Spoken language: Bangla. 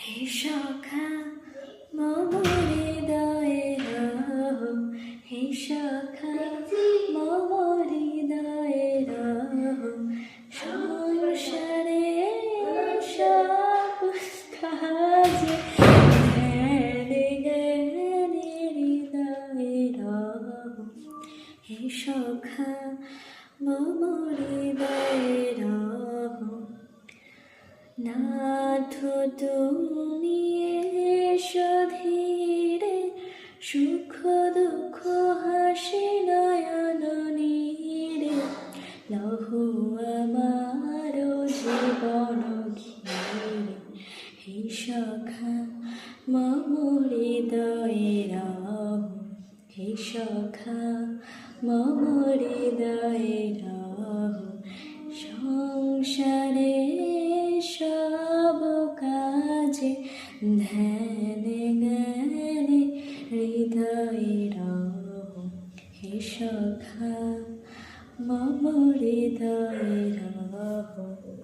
হে সখা মম হৃদয়ে রহ, হে সখা মম হৃদয়ে রহ, সংসারে সব কাজে জ্ঞানে জ্ঞানে হৃদয়ে রহ, হে সখা মম হৃদয়ে রহ। নাথ তুমি এসো ধীরে, সুখ দুঃখ হাসি নয়ন নীরে, লহো আমার জীবন ঘিরে, হে সখা মম হৃদয়ে রহ, হে সখা মম হৃদয়ে রহ। সংসারে সব কাজে ধ্যানে জ্ঞানে হৃদয়ে রহ, হে সখা মম হৃদয়ে রহ।